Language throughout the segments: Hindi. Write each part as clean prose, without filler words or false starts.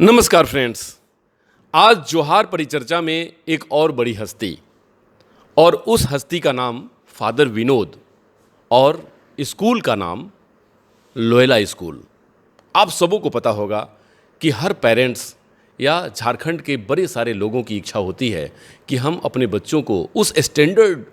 नमस्कार फ्रेंड्स। आज जोहार परिचर्चा में एक और बड़ी हस्ती और उस हस्ती का नाम फादर विनोद और स्कूल का नाम लोयला स्कूल। आप सबों को पता होगा कि हर पेरेंट्स या झारखंड के बड़े सारे लोगों की इच्छा होती है कि हम अपने बच्चों को उस स्टैंडर्ड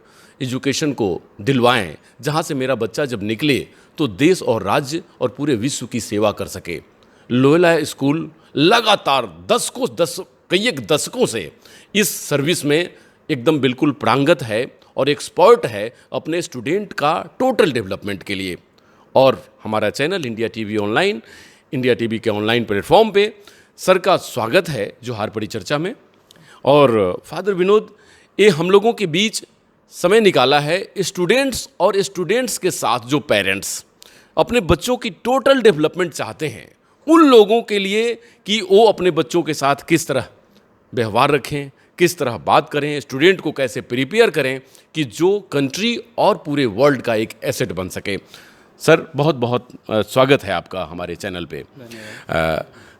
एजुकेशन को दिलवाएं जहां से मेरा बच्चा जब निकले तो देश और राज्य और पूरे विश्व की सेवा कर सके। लोयला स्कूल लगातार कई एक दशकों से इस सर्विस में एकदम बिल्कुल प्रांगत है और एक्सपर्ट है अपने स्टूडेंट का टोटल डेवलपमेंट के लिए। और हमारा channel India TV online, India TV के ऑनलाइन प्लेटफॉर्म पे सर का स्वागत है जोहार परिचर्चा में। और फादर विनोद, ये हम लोगों के बीच समय निकाला है स्टूडेंट्स और स्टूडेंट्स के साथ जो पेरेंट्स अपने बच्चों की टोटल डेवलपमेंट चाहते हैं उन लोगों के लिए कि वो अपने बच्चों के साथ किस तरह व्यवहार रखें, किस तरह बात करें, स्टूडेंट को कैसे प्रिपेयर करें कि जो कंट्री और पूरे वर्ल्ड का एक एसेट बन सके। सर, बहुत बहुत स्वागत है आपका हमारे चैनल पे।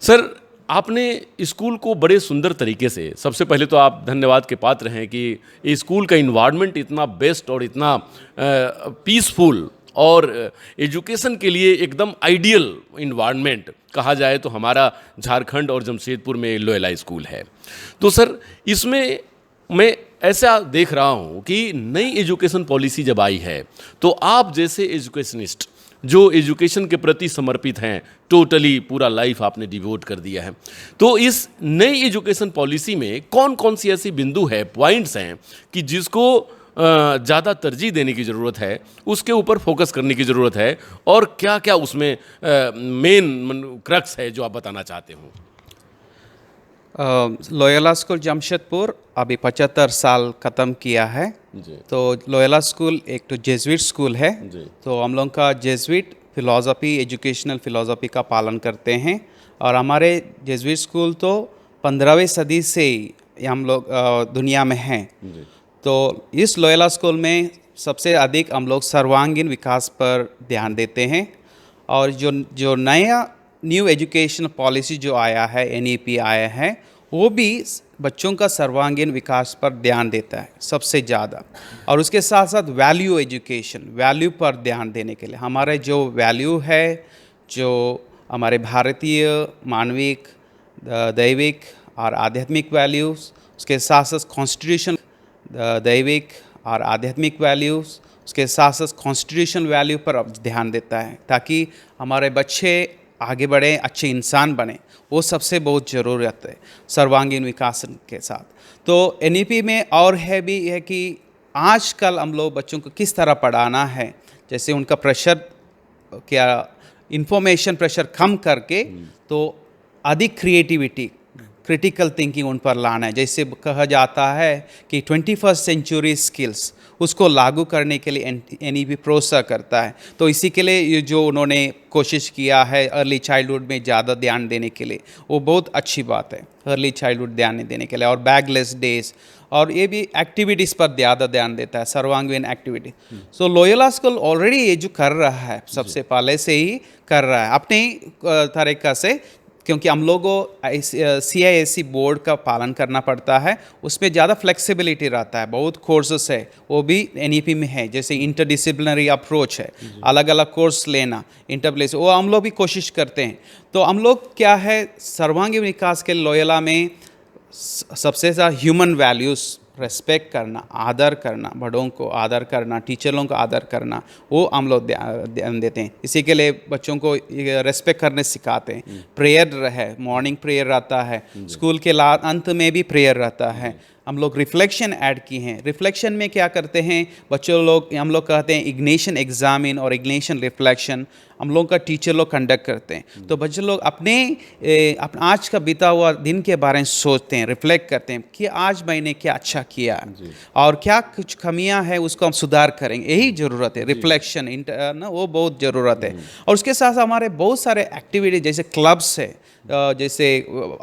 सर, आपने स्कूल को बड़े सुंदर तरीके से, सबसे पहले तो आप धन्यवाद के पात्र हैं कि स्कूल का इन्वायरमेंट इतना बेस्ट और इतना पीसफुल और एजुकेशन के लिए एकदम आइडियल इन्वायरमेंट कहा जाए तो हमारा झारखंड और जमशेदपुर में लोयला स्कूल है। तो सर, इसमें मैं ऐसा देख रहा हूँ कि नई एजुकेशन पॉलिसी जब आई है तो आप जैसे एजुकेशनिस्ट जो एजुकेशन के प्रति समर्पित हैं, टोटली पूरा लाइफ आपने डिवोट कर दिया है, तो इस नई एजुकेशन पॉलिसी में कौन कौन सी ऐसी बिंदु है, पॉइंट्स हैं कि जिसको ज़्यादा तरजीह देने की ज़रूरत है, उसके ऊपर फोकस करने की ज़रूरत है, और क्या क्या उसमें मेन क्रक्स है जो आप बताना चाहते हो? लोयला स्कूल जमशेदपुर अभी 75 साल ख़त्म किया है जी। तो लोयला स्कूल एक तो जेसुइट स्कूल है जी। तो हम लोग का जेसुइट फिलॉसफी, एजुकेशनल फिलॉसफी का पालन करते हैं। और हमारे जेसुइट स्कूल तो 15वीं सदी से ही हम लोग दुनिया में हैं। तो इस लोयला स्कूल में सबसे अधिक हम लोग सर्वांगीण विकास पर ध्यान देते हैं। और जो नया न्यू एजुकेशन पॉलिसी जो आया है, NEP आया है, वो भी बच्चों का सर्वांगीण विकास पर ध्यान देता है सबसे ज़्यादा। और उसके साथ साथ वैल्यू एजुकेशन, वैल्यू पर ध्यान देने के लिए हमारे जो वैल्यू है, जो हमारे भारतीय मानविक, दैविक और आध्यात्मिक वैल्यूज़, उसके साथ साथ कॉन्स्टिट्यूशन, दैविक और आध्यात्मिक वैल्यूज़, उसके साथ साथ कॉन्स्टिट्यूशन वैल्यू पर ध्यान देता है ताकि हमारे बच्चे आगे बढ़े, अच्छे इंसान बने। वो सबसे बहुत ज़रूरत है सर्वांगीण विकास के साथ। तो NEP में और है भी है कि आजकल हम लोग बच्चों को किस तरह पढ़ाना है, जैसे उनका प्रेशर, क्या इंफॉर्मेशन प्रेशर कम करके तो अधिक क्रिएटिविटी, क्रिटिकल थिंकिंग उन पर लाना है। जैसे कहा जाता है कि 21st सेंचुरी स्किल्स, उसको लागू करने के लिए NEP प्रोत्साहन करता है। तो इसी के लिए ये जो उन्होंने कोशिश किया है अर्ली चाइल्डहुड में ज़्यादा ध्यान देने के लिए, वो बहुत अच्छी बात है, अर्ली चाइल्डहुड ध्यान देने के लिए। और बैगलेस डेज और ये भी एक्टिविटीज़ पर ज़्यादा ध्यान देता है, सर्वांगीण एक्टिविटी। सो लोयला स्कूल ऑलरेडी ये जो कर रहा है, सबसे पहले से ही कर रहा है अपनी तरीक़ा से, क्योंकि हम लोगों CISE बोर्ड का पालन करना पड़ता है। उसमें ज़्यादा फ्लेक्सिबिलिटी रहता है, बहुत कोर्सेस है वो भी NEP में है, जैसे इंटरडिसिप्लिनरी अप्रोच है, अलग अलग कोर्स लेना, इंटरप्लेस, वो हम लोग भी कोशिश करते हैं। तो हम लोग क्या है, सर्वांगीण विकास के लोयला में सबसे ज़्यादा ह्यूमन वैल्यूज़, रेस्पेक्ट करना, आदर करना, बड़ों को आदर करना, टीचरों को आदर करना, वो हम लोग ध्यान देते हैं। इसी के लिए बच्चों को रेस्पेक्ट करने सिखाते हैं। प्रेयर है, मॉर्निंग प्रेयर रहता है, स्कूल के अंत में भी प्रेयर रहता है। हम लोग रिफ्लेक्शन ऐड किए हैं। रिफ्लेक्शन में क्या करते हैं बच्चों लोग, हम लोग कहते हैं इग्निशन एग्जामिन और इग्निशन रिफ्लेक्शन हम लोग का टीचर लोग कंडक्ट करते हैं। तो बच्चे लोग अपने आज का बीता हुआ दिन के बारे में सोचते हैं, रिफ्लेक्ट करते हैं कि आज मैंने क्या अच्छा किया और क्या कुछ कमियां हैं उसको हम सुधार करेंगे। यही ज़रूरत है, रिफ्लेक्शन ना, वो बहुत ज़रूरत है। और उसके साथ हमारे बहुत सारे एक्टिविटी जैसे क्लब्स है, जैसे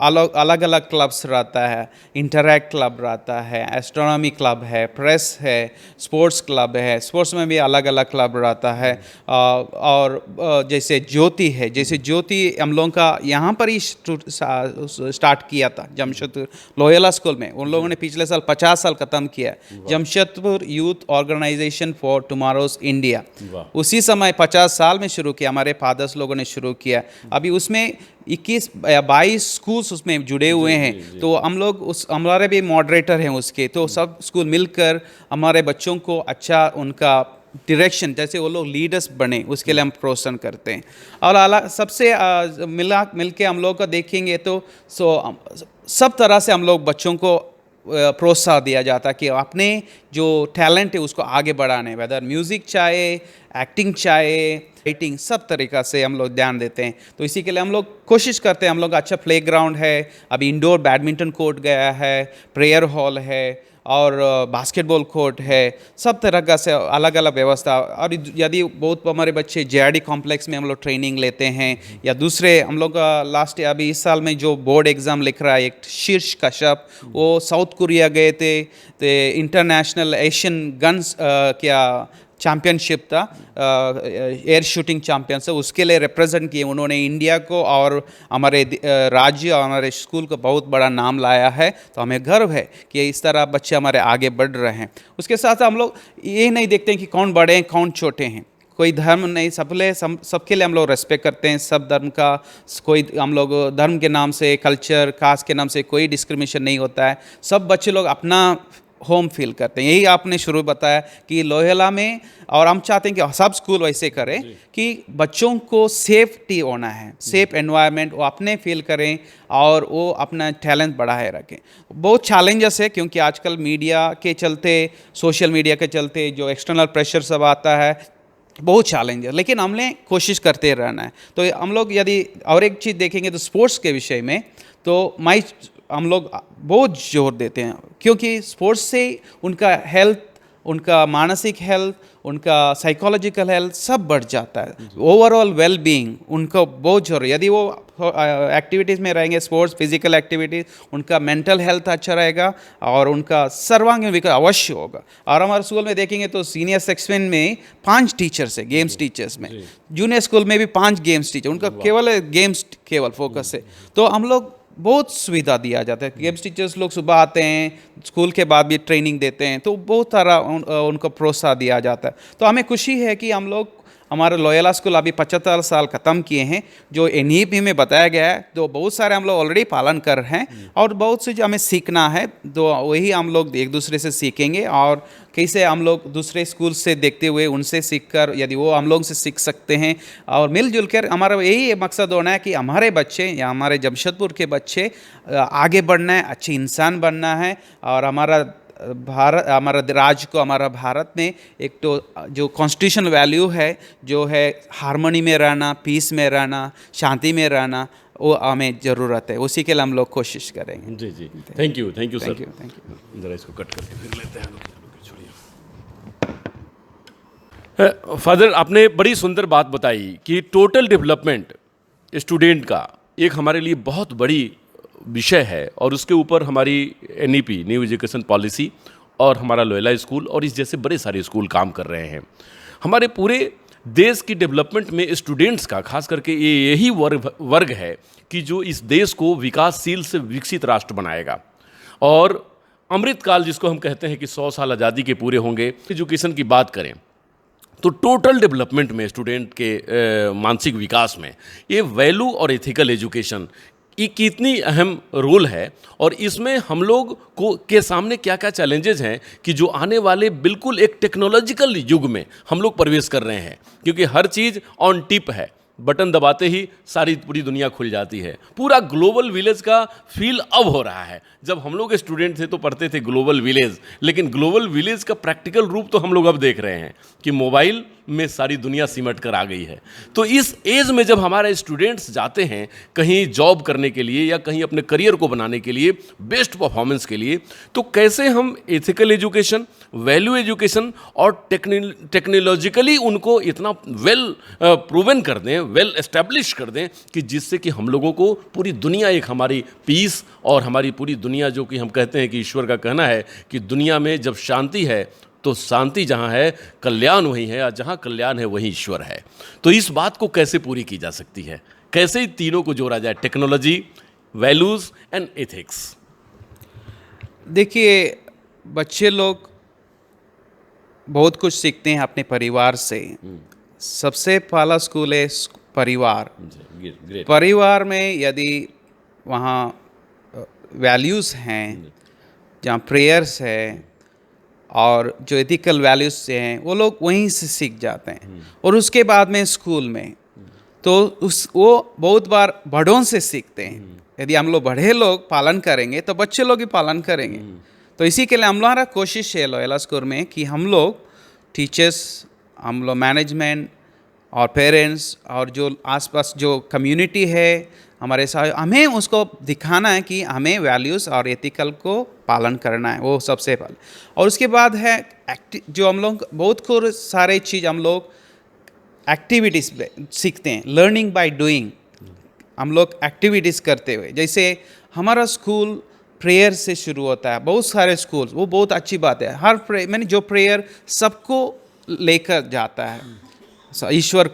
अलग अलग क्लब्स रहता है, इंटरैक्ट क्लब रहता है, एस्ट्रोनॉमी क्लब है, प्रेस है, स्पोर्ट्स क्लब है, स्पोर्ट्स में भी अलग अलग क्लब रहता है। और जैसे ज्योति है, जैसे ज्योति हम लोगों का यहाँ पर ही स्टार्ट किया था जमशेदपुर लोयोला स्कूल में। उन लोगों ने पिछले साल 50 साल ख़त्म किया, Jamshedpur youth organisation for tomorrow's India. उसी समय 50 साल में शुरू किया, हमारे फादर्स लोगों ने शुरू किया। अभी उसमें 21 या 22 स्कूल्स उसमें जुड़े हुए हैं। तो हम लोग उस हमारे भी मॉडरेटर हैं उसके, तो सब स्कूल मिलकर हमारे बच्चों को अच्छा उनका डायरेक्शन, जैसे वो लोग लीडर्स बने, उसके लिए हम प्रोत्साहन करते हैं। और सबसे मिल के हम लोग का देखेंगे तो सब तरह से हम लोग बच्चों को प्रोत्साहन दिया जाता कि अपने जो टैलेंट है उसको आगे बढ़ाने, वेदर म्यूज़िक चाहे, एक्टिंग चाहे, राइटिंग, सब तरीक़ा से हम लोग ध्यान देते हैं। तो इसी के लिए हम लोग कोशिश करते हैं, हम लोग अच्छा प्लेग्राउंड है, अभी इंडोर बैडमिंटन कोर्ट गया है, प्रेयर हॉल है और बास्केटबॉल कोर्ट है, सब तरह का से अलग अलग व्यवस्था। और यदि बहुत हमारे बच्चे जेआरडी कॉम्प्लेक्स में हम लोग ट्रेनिंग लेते हैं, या दूसरे हम लोग लास्ट अभी इस साल में जो बोर्ड एग्ज़ाम लिख रहा है एक शीर्ष कश्यप, वो साउथ कोरिया गए थे, तो इंटरनेशनल एशियन गन्स क्या चैम्पियनशिप था, एयर शूटिंग चैम्पियनशिप, उसके लिए रिप्रेजेंट किए उन्होंने इंडिया को और हमारे राज्य और हमारे स्कूल को बहुत बड़ा नाम लाया है। तो हमें गर्व है कि इस तरह बच्चे हमारे आगे बढ़ रहे हैं। उसके साथ हम लोग ये नहीं देखते हैं कि कौन बड़े हैं कौन छोटे हैं, कोई धर्म नहीं, सबके लिए हम लोग रेस्पेक्ट करते हैं, सब धर्म का। कोई हम लोग धर्म के नाम से, कल्चर, कास्ट के नाम से कोई डिस्क्रिमिनेशन नहीं होता है। सब बच्चे लोग अपना होम फील करते हैं। यही आपने शुरू बताया कि लोयोला में, और हम चाहते हैं कि सब स्कूल वैसे करें कि बच्चों को सेफ्टी होना है, सेफ एनवायरनमेंट वो अपने फील करें और वो अपना टैलेंट बढ़ाए रखें। बहुत चैलेंजेस है क्योंकि आजकल मीडिया के चलते, सोशल मीडिया के चलते जो एक्सटर्नल प्रेशर सब आता है, बहुत चैलेंज है, लेकिन हमने कोशिश करते रहना है। तो हम लोग यदि और एक चीज़ देखेंगे तो स्पोर्ट्स के विषय में तो हम लोग बहुत जोर देते हैं, क्योंकि स्पोर्ट्स से उनका हेल्थ, उनका मानसिक हेल्थ, उनका साइकोलॉजिकल हेल्थ सब बढ़ जाता है। ओवरऑल वेल बीइंग उनको बहुत जोर, यदि वो एक्टिविटीज़ में रहेंगे, स्पोर्ट्स, फिजिकल एक्टिविटीज़, उनका मेंटल हेल्थ अच्छा रहेगा और उनका सर्वांगीण विकास अवश्य होगा। और हमारे स्कूल में देखेंगे तो सीनियर सेक्शन में 5 टीचर्स है, गेम्स टीचर्स में, जूनियर स्कूल में भी 5 गेम्स टीचर, उनका केवल गेम्स केवल फोकस है। तो हम लोग बहुत सुविधा दिया जाता है, गेम्स टीचर्स लोग सुबह आते हैं, स्कूल के बाद भी ट्रेनिंग देते हैं, तो बहुत सारा उनको प्रोत्साहन दिया जाता है। तो हमें खुशी है कि हम लोग, हमारे लोयोला स्कूल अभी 75 साल ख़त्म किए हैं, जो एनईपी में बताया गया है, तो बहुत सारे हम लोग ऑलरेडी पालन कर रहे हैं और बहुत से जो हमें सीखना है, तो वही हम लोग एक दूसरे से सीखेंगे और कैसे हम लोग दूसरे स्कूल से देखते हुए उनसे सीखकर, यदि वो हम लोग से सीख सकते हैं और मिलजुल कर, हमारा यही मकसद होना है कि हमारे बच्चे या हमारे जमशेदपुर के बच्चे आगे बढ़ना है, अच्छे इंसान बनना है और हमारा भारत, हमारा राज्य को, हमारा भारत में एक तो जो कॉन्स्टिट्यूशनल वैल्यू है, जो है हार्मनी में रहना, पीस में रहना, शांति में रहना, वो हमें ज़रूरत है। उसी के लिए हम लोग कोशिश करेंगे। जी जी, thank you sir. Thank you. ज़रा इसको कट करके फिर लेते हैं। फादर, आपने बड़ी सुंदर बात बताई कि टोटल डेवलपमेंट स्टूडेंट का एक हमारे लिए बहुत बड़ी विषय है और उसके ऊपर हमारी एनईपी, न्यू एजुकेशन पॉलिसी, और हमारा लोयोला स्कूल और इस जैसे बड़े सारे स्कूल काम कर रहे हैं। हमारे पूरे देश की डेवलपमेंट में स्टूडेंट्स का खास करके यही वर्ग है कि जो इस देश को विकासशील से विकसित राष्ट्र बनाएगा। और अमृतकाल जिसको हम कहते हैं कि 100 साल आज़ादी के पूरे होंगे, एजुकेशन की बात करें तो टोटल डेवलपमेंट में, स्टूडेंट के मानसिक विकास में ये वैल्यू और एथिकल एजुकेशन ये कितनी अहम रोल है, और इसमें हम लोग को के सामने क्या क्या चैलेंजेस हैं कि जो आने वाले बिल्कुल एक टेक्नोलॉजिकल युग में हम लोग प्रवेश कर रहे हैं, क्योंकि हर चीज़ ऑन टिप है, बटन दबाते ही सारी पूरी दुनिया खुल जाती है। पूरा ग्लोबल विलेज का फील अब हो रहा है। जब हम लोग स्टूडेंट थे तो पढ़ते थे ग्लोबल विलेज, लेकिन ग्लोबल विलेज का प्रैक्टिकल रूप तो हम लोग अब देख रहे हैं कि मोबाइल में सारी दुनिया सिमट कर आ गई है। तो इस एज में जब हमारे स्टूडेंट्स जाते हैं कहीं जॉब करने के लिए या कहीं अपने करियर को बनाने के लिए, बेस्ट परफॉर्मेंस के लिए, तो कैसे हम एथिकल एजुकेशन, वैल्यू एजुकेशन और टेक्नोलॉजिकली उनको इतना वेल प्रूवन कर दें, वेल एस्टेब्लिश कर दें कि जिससे कि हम लोगों को पूरी दुनिया एक हमारी पीस, और हमारी पूरी दुनिया जो कि हम कहते हैं कि ईश्वर का कहना है कि दुनिया में जब शांति है तो शांति जहाँ है, कल्याण वहीं है, और जहाँ कल्याण है वहीं ईश्वर है। तो इस बात को कैसे पूरी की जा सकती है, कैसे तीनों को जोड़ा जाए, टेक्नोलॉजी, वैल्यूज़ एंड एथिक्स? देखिए, बच्चे लोग बहुत कुछ सीखते हैं अपने परिवार से। सबसे पहला स्कूल है परिवार। ग्रेट। परिवार में यदि वहाँ वैल्यूज़ हैं, जहाँ प्रेयर्स है और जो एथिकल वैल्यूज़ से हैं, वो लोग वहीं से सीख जाते हैं। और उसके बाद में स्कूल में तो वो बहुत बार बड़ों से सीखते हैं। यदि हम लोग बड़े लोग पालन करेंगे तो बच्चे लोग भी पालन करेंगे। तो इसी के लिए हमारा कोशिश है लोयला स्कूल में कि हम लोग टीचर्स, हम लोग मैनेजमेंट और पेरेंट्स और जो आसपास जो कम्युनिटी है हमारे साथ, हमें उसको दिखाना है कि हमें वैल्यूज़ और एथिकल को पालन करना है, वो सबसे पहले। और उसके बाद है जो हम लोग बहुत सारे चीज़ हम लोग एक्टिविटीज़ सीखते हैं, लर्निंग बाय डूइंग। हम लोग एक्टिविटीज़ करते हुए, जैसे हमारा स्कूल प्रेयर से शुरू होता है। बहुत सारे स्कूल, वो बहुत अच्छी बात है। हर मैंने जो प्रेयर सबको लेकर जाता है, ईश्वर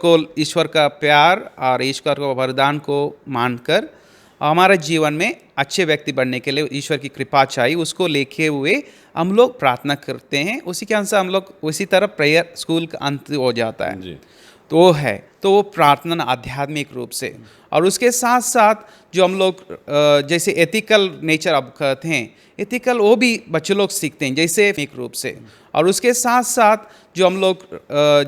का प्यार और ईश्वर को वरदान को मानकर हमारे जीवन में अच्छे व्यक्ति बनने के लिए ईश्वर की कृपा चाहिए, उसको लेके हुए हम लोग प्रार्थना करते हैं। उसी के अनुसार हम लोग उसी तरह प्रेयर स्कूल का अंत हो जाता है जी। तो वो है, तो वो प्रार्थना आध्यात्मिक रूप से। और उसके साथ साथ जो हम लोग जैसे एथिकल नेचर अब कहते हैं, एथिकल वो भी बच्चे लोग सीखते हैं जैसे एक रूप से। और उसके साथ साथ जो हम लोग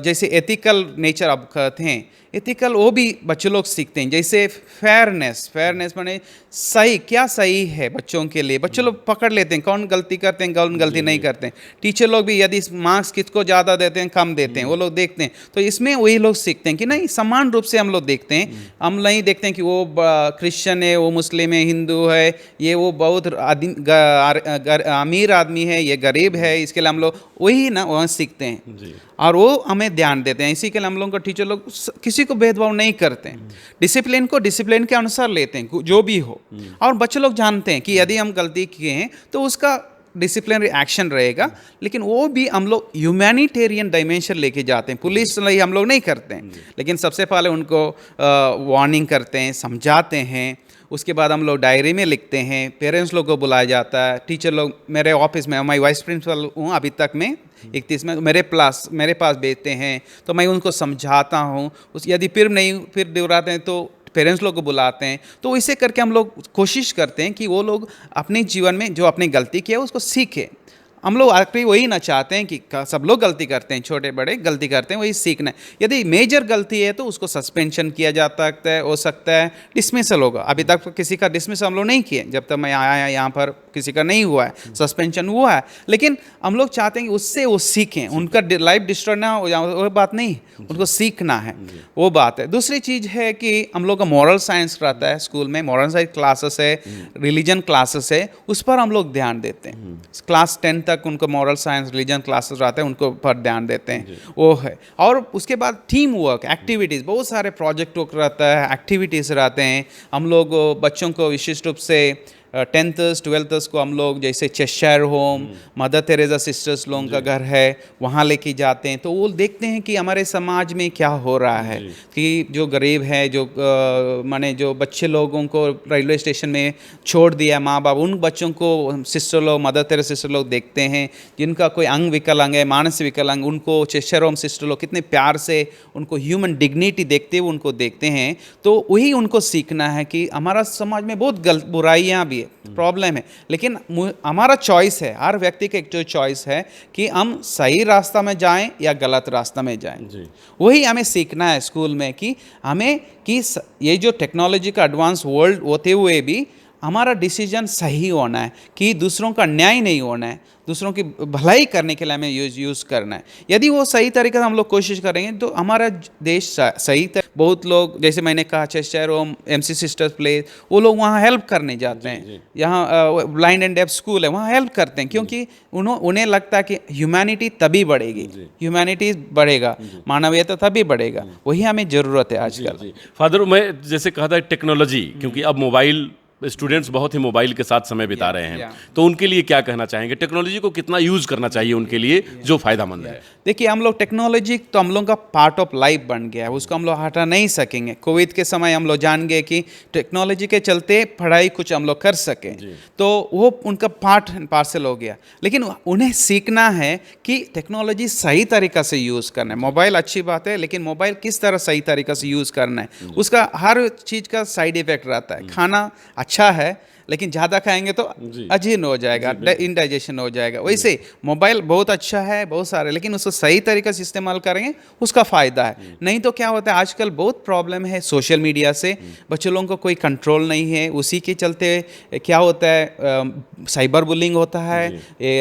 जैसे एथिकल नेचर अब कहते हैं, एथिकल वो भी बच्चे लोग सीखते हैं जैसे फेयरनेस माने सही, क्या सही है बच्चों के लिए। बच्चे लोग पकड़ लेते हैं कौन गलती करते हैं, कौन गलती नहीं करते हैं। टीचर लोग भी यदि मार्क्स किसको ज़्यादा देते हैं, कम देते हैं, वो लोग देखते हैं। तो इसमें वही लोग सीखते हैं कि नहीं, समान रूप से हम लोग देखते हैं। हम नहीं देखते हैं कि वो क्रिश्चियन है, वो मुस्लिम है, हिंदू है, ये वो बहुत अमीर आदमी है, ये गरीब है। इसके लिए हम लोग वही ना वहाँ सीखते हैं जी। और वो हमें ध्यान देते हैं। इसी के लिए हम लोगों को टीचर लोग किसी को भेदभाव नहीं करते हैं, डिसिप्लिन को डिसिप्लिन के अनुसार लेते हैं जो भी हो। और बच्चे लोग जानते हैं कि यदि हम गलती किए हैं तो उसका डिसिप्लिनरी एक्शन रहेगा, लेकिन वो भी हम लोग ह्यूमैनिटेरियन डायमेंशन लेके जाते हैं। पुलिस नहीं हम लोग नहीं करते हैं, लेकिन सबसे पहले उनको वार्निंग करते हैं, समझाते हैं। उसके बाद हम लोग डायरी में लिखते हैं, पेरेंट्स लोग को बुलाया जाता है, टीचर लोग मेरे ऑफिस में, मैं वाइस प्रिंसिपल हूँ अभी तक में 31 में, मेरे पास भेजते हैं तो मैं उनको समझाता हूँ। यदि फिर दोहराते हैं तो पेरेंट्स लोग को बुलाते हैं। तो इसे करके हम लोग कोशिश करते हैं कि वो लोग अपने जीवन में जो अपनी गलती की है उसको सीखें। हम लोग आखिरी वही ना चाहते हैं कि सब लोग गलती करते हैं, छोटे बड़े गलती करते हैं, वही सीखना है। यदि मेजर गलती है तो उसको सस्पेंशन किया जा सकता है, हो सकता है डिसमिसल होगा। अभी तक किसी का डिसमिस हम लोग नहीं किए, जब तक मैं आया यहाँ पर किसी का नहीं हुआ है, सस्पेंशन हुआ है। लेकिन हम लोग चाहते हैं कि उससे वो सीखें, उनका लाइफ डिस्ट्रॉय ना हो जाए, वो बात नहीं, उनको सीखना है, वो बात है। दूसरी चीज़ है कि हम लोग का मॉरल साइंस रहता है स्कूल में, मॉरल साइंस क्लासेस है, रिलीजन क्लासेस है, उस पर हम लोग ध्यान देते हैं। क्लास 10 तक उनको मॉरल साइंस रिलीजन क्लासेस रहते हैं, उनको पर ध्यान देते हैं, वो है। और उसके बाद टीम वर्क एक्टिविटीज़, बहुत सारे प्रोजेक्ट वर्क रहता है, एक्टिविटीज़ रहते हैं। हम लोग बच्चों को विशिष्ट रूप से 10th 12th को हम लोग जैसे Cheshire home, Mother Teresa sisters लोगों का घर है, वहाँ लेके जाते हैं। तो वो देखते हैं कि हमारे समाज में क्या हो रहा है, कि जो गरीब है, जो माने जो बच्चे लोगों को रेलवे स्टेशन में छोड़ दिया माँ बाप, उन बच्चों को सिस्टर लोग, मदर तेरेसा सिस्टर लोग देखते हैं। जिनका कोई अंग विकलांग है, मानसिक विकलांग, उनको चेशायर होम सिस्टर लोग कितने प्यार से उनको ह्यूमन डिग्निटी देखते हुए उनको देखते हैं। तो वही उनको सीखना है कि हमारा समाज में बहुत बुराइयाँ भी, प्रॉब्लम है, लेकिन हमारा चॉइस है, हर व्यक्ति का एक जो चॉइस है कि हम सही रास्ता में जाएं या गलत रास्ता में जाएं। वही हमें सीखना है स्कूल में कि हमें कि ये जो टेक्नोलॉजी का एडवांस वर्ल्ड होते हुए भी हमारा डिसीजन सही होना है, कि दूसरों का अन्याय नहीं होना है, दूसरों की भलाई करने के लिए हमें यूज़ करना है। यदि वो सही तरीके से हम लोग कोशिश करेंगे तो हमारा देश सही बहुत लोग, जैसे मैंने कहा Chester home, MC sisters place, वो लोग वहाँ हेल्प करने जाते हैं। यहाँ ब्लाइंड एंड डेफ स्कूल है, वहाँ हेल्प करते हैं, क्योंकि उन्हें लगता है कि ह्यूमैनिटी तभी बढ़ेगी, ह्यूमैनिटी बढ़ेगा, मानवीयता तभी बढ़ेगा। वही हमें ज़रूरत है आजकल। फादर, मैं जैसे कहा था टेक्नोलॉजी, क्योंकि अब मोबाइल स्टूडेंट्स बहुत ही मोबाइल के साथ समय बिता रहे हैं, तो उनके लिए क्या कहना चाहेंगे? टेक्नोलॉजी को कितना यूज़ करना चाहिए उनके लिए जो फ़ायदेमंद है? देखिए, हम लोग टेक्नोलॉजी तो हम लोग का पार्ट ऑफ लाइफ बन गया है, उसको हम लोग हटा नहीं सकेंगे। कोविड के समय हम लोग जान गए कि टेक्नोलॉजी के चलते पढ़ाई कुछ हम लोग कर सके, तो वो उनका पार्ट एंड पार्सल हो गया। लेकिन उन्हें सीखना है कि टेक्नोलॉजी सही तरीक़ा से यूज़ करना है। मोबाइल अच्छी बात है, लेकिन मोबाइल किस तरह सही तरीक़ा से यूज़ करना है, उसका हर चीज़ का साइड इफ़ेक्ट रहता है। खाना अच्छा है, लेकिन ज़्यादा खाएंगे तो अजीर्ण हो जाएगा, इंडाइजेशन हो जाएगा। वैसे मोबाइल बहुत अच्छा है, बहुत सारे, लेकिन उसको सही तरीके से इस्तेमाल करेंगे उसका फ़ायदा है। नहीं तो क्या होता है, आजकल बहुत प्रॉब्लम है सोशल मीडिया से, बच्चों लोगों को कोई कंट्रोल नहीं है। उसी के चलते क्या होता है, साइबर बुलिंग होता है,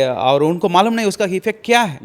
और उनको मालूम नहीं उसका इफेक्ट क्या है।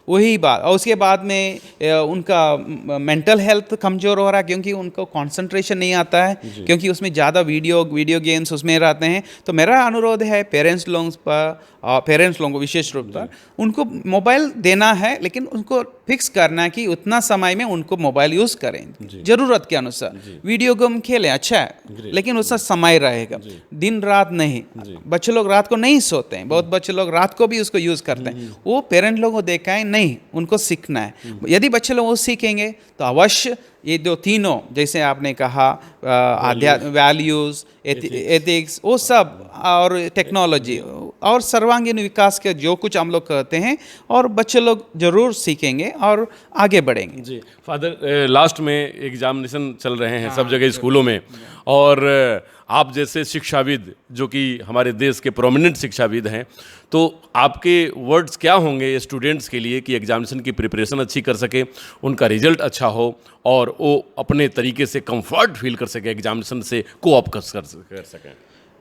वही बात, और उसके बाद में उनका मेंटल हेल्थ कमज़ोर हो रहा है, क्योंकि उनको कंसंट्रेशन नहीं आता है, क्योंकि उसमें ज़्यादा वीडियो गेम्स उसमें रहते हैं। तो मेरा अनुरोध है पेरेंट्स लोगों को विशेष रूप पर उनको मोबाइल देना है, लेकिन उनको फिक्स करना है कि उतना समय में उनको मोबाइल यूज़ करें, ज़रूरत के अनुसार। वीडियो गेम खेलें, अच्छा है, लेकिन उसका समय रहेगा, दिन रात नहीं। बच्चे लोग रात को नहीं सोते हैं, बहुत बच्चे लोग रात को भी उसको यूज़ करते हैं। वो पेरेंट लोगों को देखा है, नहीं, उनको सीखना है। यदि बच्चे लोग वो सीखेंगे तो अवश्य ये जो तीनों, जैसे आपने कहा, आध्यात्म, वैल्यूज़, एथिक्स, वो सब, और टेक्नोलॉजी और सर्वांगीण विकास के जो कुछ हम लोग कहते हैं, और बच्चे लोग ज़रूर सीखेंगे और आगे बढ़ेंगे। जी फादर, लास्ट में एग्जामिनेशन चल रहे हैं सब जगह स्कूलों में, और आप जैसे शिक्षाविद जो कि हमारे देश के प्रोमिनेंट शिक्षाविद हैं, तो आपके वर्ड्स क्या होंगे स्टूडेंट्स के लिए कि एग्जामिनेशन की प्रिपरेशन अच्छी कर सके, उनका रिजल्ट अच्छा हो, और वो अपने तरीके से कंफर्ट फील कर सके, एग्जामिनेशन से कोऑप कर सकें?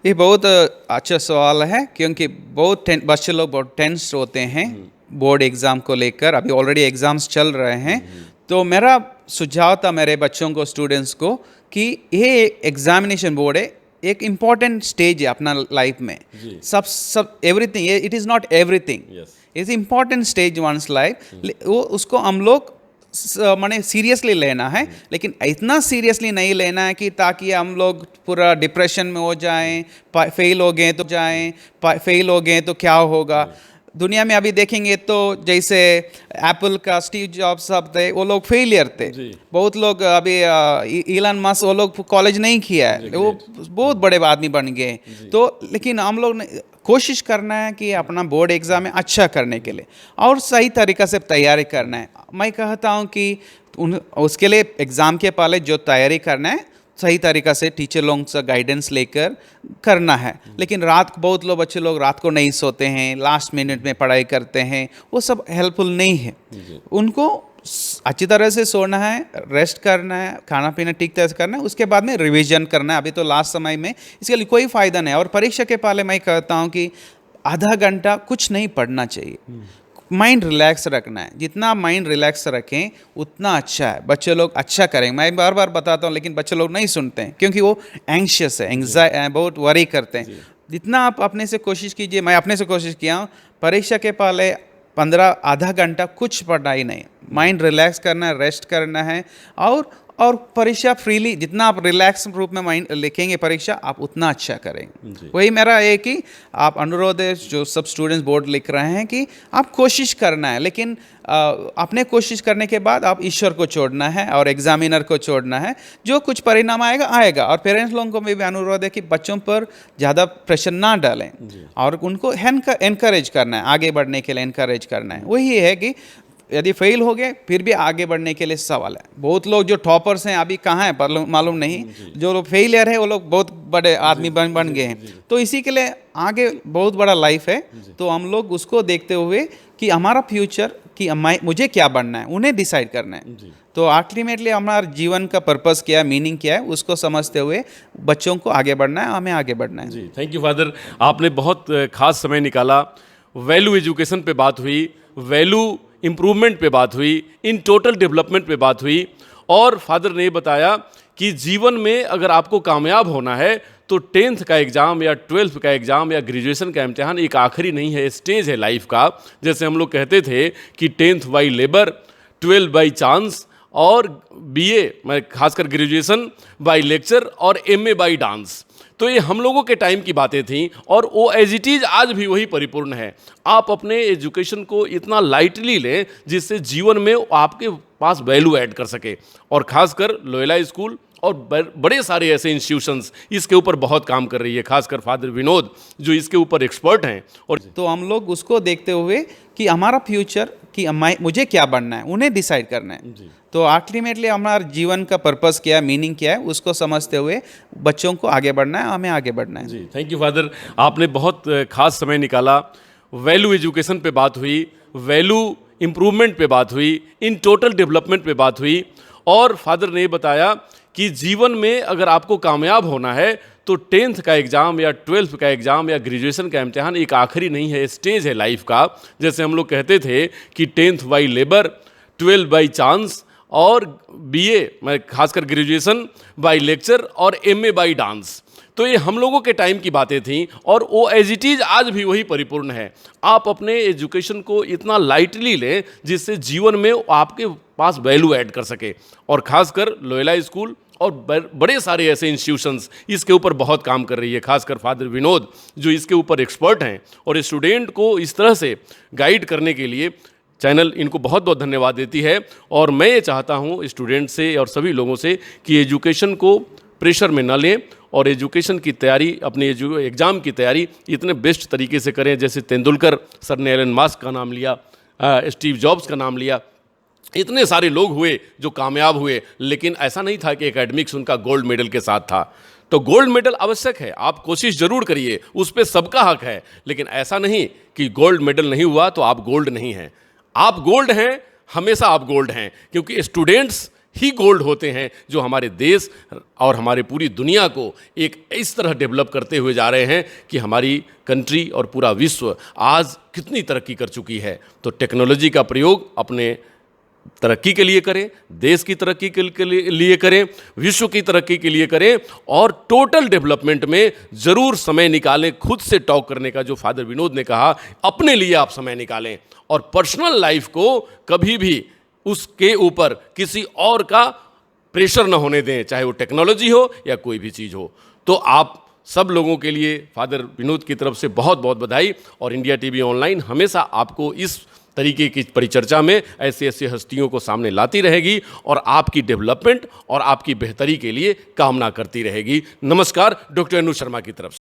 ये बहुत अच्छा सवाल है, क्योंकि बहुत बच्चे लोग बहुत टेंस होते हैं बोर्ड एग्ज़ाम को लेकर। अभी ऑलरेडी एग्ज़ाम्स चल रहे हैं, तो मेरा सुझाव था मेरे बच्चों को, स्टूडेंट्स को, कि ये एग्जामिनेशन बोर्ड है, एक इम्पॉर्टेंट स्टेज है अपना लाइफ में। सब everything, it is not everything, it's important stage one's life. वो उसको हम लोग माने सीरियसली लेना है, लेकिन इतना सीरियसली नहीं लेना है कि ताकि हम लोग पूरा डिप्रेशन में हो जाएं, फेल हो गए तो क्या होगा। दुनिया में अभी देखेंगे तो जैसे एप्पल का स्टीव जॉब्स साहब थे, वो लोग फेलियर थे। बहुत लोग अभी इलन मस्क, वो लोग कॉलेज नहीं किया है, वो बहुत बड़े आदमी बन गए। तो लेकिन हम लोग ने कोशिश करना है कि अपना बोर्ड एग्ज़ाम में अच्छा करने के लिए और सही तरीक़ा से तैयारी करना है। मैं कहता हूँ कि उसके लिए एग्ज़ाम के पहले जो तैयारी करना है, सही तरीक़ा से टीचर लोगों से गाइडेंस लेकर करना है। लेकिन बहुत लोग बच्चे लोग रात को नहीं सोते हैं, लास्ट मिनट में पढ़ाई करते हैं, वो सब हेल्पफुल नहीं है। उनको अच्छी तरह से सोना है, रेस्ट करना है, खाना पीना ठीक तरह से करना है, उसके बाद में रिवीजन करना है। अभी तो लास्ट समय में इसके लिए कोई फ़ायदा नहीं। और परीक्षा के पहले मैं कहता हूँ कि आधा घंटा कुछ नहीं पढ़ना चाहिए, माइंड रिलैक्स रखना है। जितना माइंड रिलैक्स रखें उतना अच्छा है, बच्चे लोग अच्छा करेंगे। मैं बार बार बताता हूँ, लेकिन बच्चे लोग नहीं सुनते हैं, क्योंकि वो एंग्शियस है, बहुत वरी करते हैं। जितना आप अपने से कोशिश कीजिए, मैं अपने से कोशिश किया हूँ, परीक्षा के पहले आधा घंटा कुछ पढ़ाई नहीं, माइंड रिलैक्स करना है, रेस्ट करना है, और परीक्षा फ्रीली, जितना आप रिलैक्स रूप में माइंड लिखेंगे परीक्षा, आप उतना अच्छा करेंगे। वही मेरा है कि आप अनुरोध है, जो सब स्टूडेंट्स बोर्ड लिख रहे हैं, कि आप कोशिश करना है, लेकिन अपने कोशिश करने के बाद आप ईश्वर को छोड़ना है और एग्जामिनर को छोड़ना है। जो कुछ परिणाम आएगा। और पेरेंट्स लोगों को भी अनुरोध है कि बच्चों पर ज़्यादा प्रेशर ना डालें और उनको एनकरेज करना है, आगे बढ़ने के लिए एनकरेज करना है। वही है कि यदि फेल हो गए फिर भी आगे बढ़ने के लिए सवाल है। बहुत लोग जो टॉपर्स हैं अभी कहाँ हैं मालूम नहीं, जो लोग फेलियर है वो लोग बहुत बड़े आदमी बन गए हैं। तो इसी के लिए आगे बहुत बड़ा लाइफ है, तो हम लोग उसको देखते हुए कि हमारा फ्यूचर, कि मुझे क्या बनना है, उन्हें डिसाइड करना है। तो अल्टीमेटली हमारा जीवन का पर्पस क्या है, मीनिंग क्या है, उसको समझते हुए बच्चों को आगे बढ़ना है, हमें आगे बढ़ना है। जी, थैंक यू फादर, आपने बहुत खास समय निकाला। वैल्यू एजुकेशन पे बात हुई, वैल्यू इम्प्रूवमेंट पे बात हुई, इन टोटल डेवलपमेंट पे बात हुई, और फादर ने बताया कि जीवन में अगर आपको कामयाब होना है तो 10th का एग्ज़ाम या 12th का एग्ज़ाम या ग्रेजुएशन का इम्तिहान एक आखिरी नहीं है, स्टेज है लाइफ का। जैसे हम लोग कहते थे कि 10th by labour, 12 by chance, और BA मैं खासकर ग्रेजुएशन बाई लेक्चर, और MA बाई डांस। तो ये हम लोगों के टाइम की बातें थीं और वो एज इट इज़ आज भी वही परिपूर्ण है। आप अपने एजुकेशन को इतना लाइटली लें जिससे जीवन में आपके पास वैल्यू ऐड कर सके, और ख़ासकर लोयला स्कूल और बड़े सारे ऐसे इंस्टीट्यूशंस इसके ऊपर बहुत काम कर रही है, खासकर फादर विनोद जो इसके ऊपर एक्सपर्ट हैं। और तो हम लोग उसको देखते हुए कि हमारा फ्यूचर कि मुझे क्या बनना है, उन्हें डिसाइड करना है। तो अल्टीमेटली हमारा जीवन का पर्पस क्या है, मीनिंग क्या है, उसको समझते हुए बच्चों को आगे बढ़ना है, हमें आगे बढ़ना है। जी, थैंक यू फादर, आपने बहुत खास समय निकाला। वैल्यू एजुकेशन पे बात हुई, वैल्यू इम्प्रूवमेंट पे बात हुई, इन टोटल डेवलपमेंट पे बात हुई, और फादर ने बताया कि जीवन में अगर आपको कामयाब होना है तो 10th का एग्ज़ाम या 12th का एग्ज़ाम या ग्रेजुएशन का इम्तिहान एक आखिरी नहीं है, स्टेज है लाइफ का। जैसे हम लोग कहते थे कि 10th by labour, 12 by chance, और बीए मैं खासकर ग्रेजुएशन बाई लेक्चर, और एमए बाई डांस। तो ये हम लोगों के टाइम की बातें थीं और वो एज इट इज़ आज भी वही परिपूर्ण है। आप अपने एजुकेशन को इतना लाइटली लें जिससे जीवन में आपके पास वैल्यू ऐड कर सके, और ख़ासकर लोयला स्कूल और बड़े सारे ऐसे इंस्टीट्यूशंस इसके ऊपर बहुत काम कर रही है, खासकर फादर विनोद जो इसके ऊपर एक्सपर्ट हैं। और स्टूडेंट को इस तरह से गाइड करने के लिए चैनल इनको बहुत बहुत धन्यवाद देती है। और मैं ये चाहता हूँ स्टूडेंट से और सभी लोगों से कि एजुकेशन को प्रेशर में न लें और एजुकेशन की तैयारी, अपने एग्ज़ाम की तैयारी इतने बेस्ट तरीके से करें। जैसे तेंदुलकर सर ने एलन मास्क का नाम लिया, स्टीव जॉब्स का नाम लिया, इतने सारे लोग हुए जो कामयाब हुए, लेकिन ऐसा नहीं था कि एकेडमिक्स उनका गोल्ड मेडल के साथ था। तो गोल्ड मेडल आवश्यक है, आप कोशिश जरूर करिए, उस पर सबका हक है, लेकिन ऐसा नहीं कि गोल्ड मेडल नहीं हुआ तो आप गोल्ड नहीं हैं। आप गोल्ड हैं, हमेशा आप गोल्ड हैं, क्योंकि स्टूडेंट्स ही गोल्ड होते हैं जो हमारे देश और हमारे पूरी दुनिया को एक इस तरह डेवलप करते हुए जा रहे हैं कि हमारी कंट्री और पूरा विश्व आज कितनी तरक्की कर चुकी है। तो टेक्नोलॉजी का प्रयोग अपने तरक्की के लिए करें, देश की तरक्की के लिए करें, विश्व की तरक्की के लिए करें, और टोटल डेवलपमेंट में ज़रूर समय निकालें। खुद से टॉक करने का जो फादर विनोद ने कहा, अपने लिए आप समय निकालें, और पर्सनल लाइफ को कभी भी उसके ऊपर किसी और का प्रेशर न होने दें, चाहे वो टेक्नोलॉजी हो या कोई भी चीज़ हो। तो आप सब लोगों के लिए फादर विनोद की तरफ से बहुत बहुत बधाई। और इंडिया टीवी ऑनलाइन हमेशा आपको इस तरीके की परिचर्चा में ऐसे ऐसे हस्तियों को सामने लाती रहेगी और आपकी डेवलपमेंट और आपकी बेहतरी के लिए कामना करती रहेगी। नमस्कार, डॉक्टर अनु शर्मा की तरफ से।